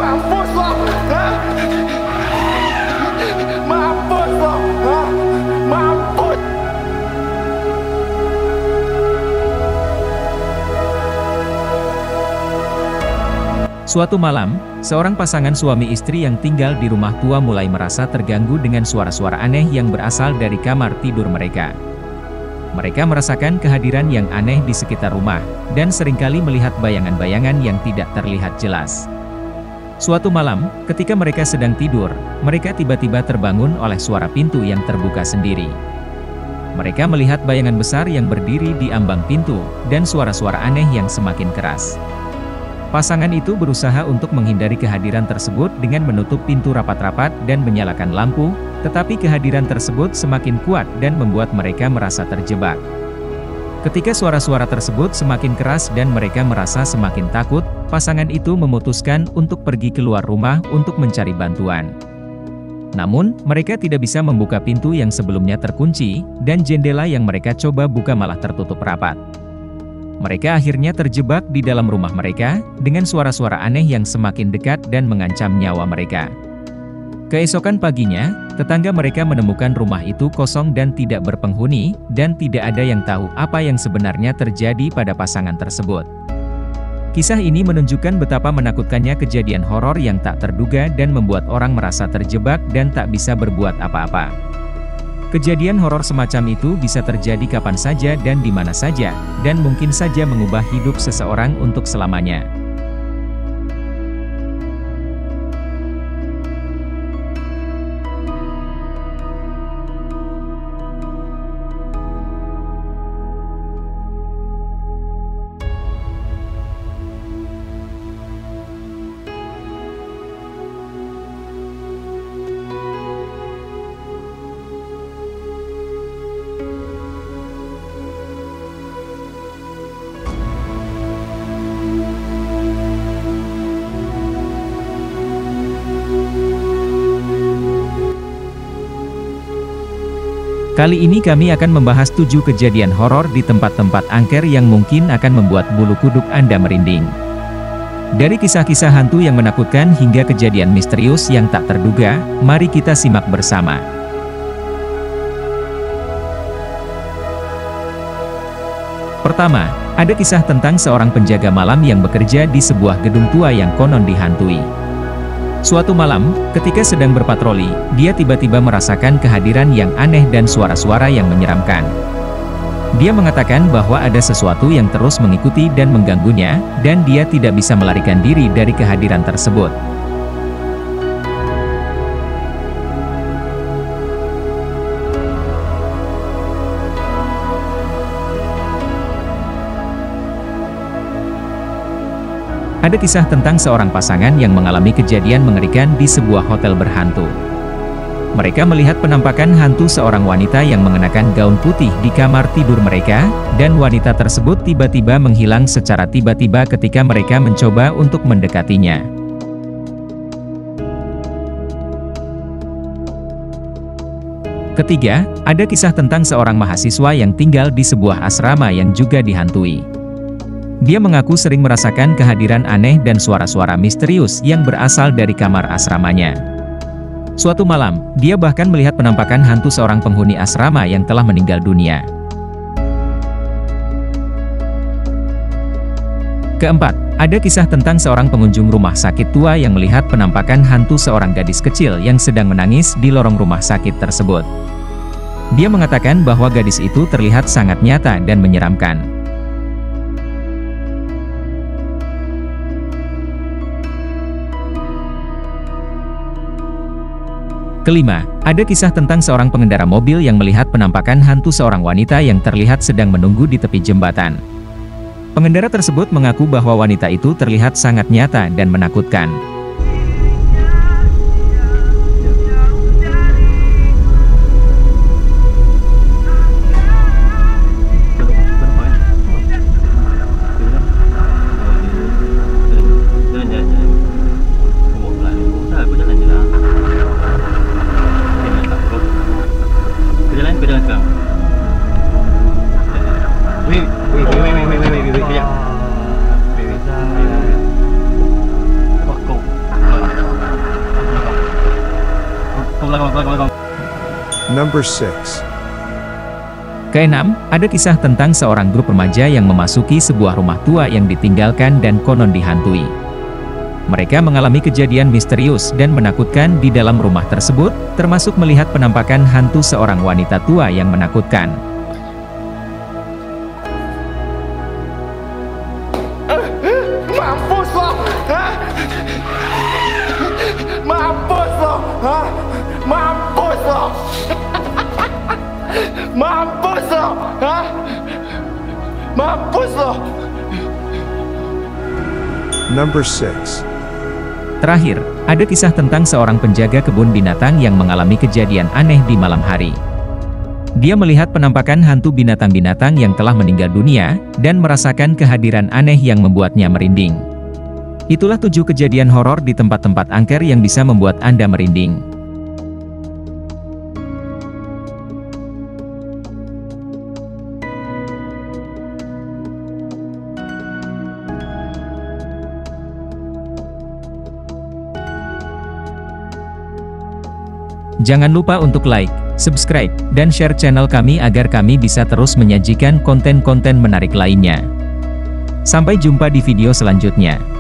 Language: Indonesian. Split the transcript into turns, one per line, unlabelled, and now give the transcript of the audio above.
Mampus lo! Hah? Mampus lo! Hah? Mampus!
Suatu malam, seorang pasangan suami istri yang tinggal di rumah tua mulai merasa terganggu dengan suara-suara aneh yang berasal dari kamar tidur mereka. Mereka merasakan kehadiran yang aneh di sekitar rumah, dan seringkali melihat bayangan-bayangan yang tidak terlihat jelas. Suatu malam, ketika mereka sedang tidur, mereka tiba-tiba terbangun oleh suara pintu yang terbuka sendiri. Mereka melihat bayangan besar yang berdiri di ambang pintu, dan suara-suara aneh yang semakin keras. Pasangan itu berusaha untuk menghindari kehadiran tersebut dengan menutup pintu rapat-rapat dan menyalakan lampu, tetapi kehadiran tersebut semakin kuat dan membuat mereka merasa terjebak. Ketika suara-suara tersebut semakin keras dan mereka merasa semakin takut, pasangan itu memutuskan untuk pergi keluar rumah untuk mencari bantuan. Namun, mereka tidak bisa membuka pintu yang sebelumnya terkunci, dan jendela yang mereka coba buka malah tertutup rapat. Mereka akhirnya terjebak di dalam rumah mereka, dengan suara-suara aneh yang semakin dekat dan mengancam nyawa mereka. Keesokan paginya, tetangga mereka menemukan rumah itu kosong dan tidak berpenghuni, dan tidak ada yang tahu apa yang sebenarnya terjadi pada pasangan tersebut. Kisah ini menunjukkan betapa menakutkannya kejadian horor yang tak terduga dan membuat orang merasa terjebak dan tak bisa berbuat apa-apa. Kejadian horor semacam itu bisa terjadi kapan saja dan di mana saja, dan mungkin saja mengubah hidup seseorang untuk selamanya. Kali ini kami akan membahas 7 kejadian horor di tempat-tempat angker yang mungkin akan membuat bulu kuduk Anda merinding. Dari kisah-kisah hantu yang menakutkan hingga kejadian misterius yang tak terduga, mari kita simak bersama. Pertama, ada kisah tentang seorang penjaga malam yang bekerja di sebuah gedung tua yang konon dihantui. Suatu malam, ketika sedang berpatroli, dia tiba-tiba merasakan kehadiran yang aneh dan suara-suara yang menyeramkan. Dia mengatakan bahwa ada sesuatu yang terus mengikuti dan mengganggunya, dan dia tidak bisa melarikan diri dari kehadiran tersebut. Ada kisah tentang seorang pasangan yang mengalami kejadian mengerikan di sebuah hotel berhantu. Mereka melihat penampakan hantu seorang wanita yang mengenakan gaun putih di kamar tidur mereka, dan wanita tersebut tiba-tiba menghilang secara tiba-tiba ketika mereka mencoba untuk mendekatinya. Ketiga, ada kisah tentang seorang mahasiswa yang tinggal di sebuah asrama yang juga dihantui. Dia mengaku sering merasakan kehadiran aneh dan suara-suara misterius yang berasal dari kamar asramanya. Suatu malam, dia bahkan melihat penampakan hantu seorang penghuni asrama yang telah meninggal dunia. Keempat, ada kisah tentang seorang pengunjung rumah sakit tua yang melihat penampakan hantu seorang gadis kecil yang sedang menangis di lorong rumah sakit tersebut. Dia mengatakan bahwa gadis itu terlihat sangat nyata dan menyeramkan. Kelima, ada kisah tentang seorang pengendara mobil yang melihat penampakan hantu seorang wanita yang terlihat sedang menunggu di tepi jembatan. Pengendara tersebut mengaku bahwa wanita itu terlihat sangat nyata dan menakutkan.
Number 6.
Keenam, ada kisah tentang seorang grup remaja yang memasuki sebuah rumah tua yang ditinggalkan dan konon dihantui. Mereka mengalami kejadian misterius dan menakutkan di dalam rumah tersebut, termasuk melihat penampakan hantu seorang wanita tua yang menakutkan.
Mampus lo, hah? Mampus lo, hah? Mampus lo. Mampus lo, hah? Mampus lo.
Number 6.
Terakhir, ada kisah tentang seorang penjaga kebun binatang yang mengalami kejadian aneh di malam hari. Dia melihat penampakan hantu binatang-binatang yang telah meninggal dunia, dan merasakan kehadiran aneh yang membuatnya merinding. Itulah 7 kejadian horor di tempat-tempat angker yang bisa membuat Anda merinding. Jangan lupa untuk like, subscribe, dan share channel kami agar kami bisa terus menyajikan konten-konten menarik lainnya. Sampai jumpa di video selanjutnya.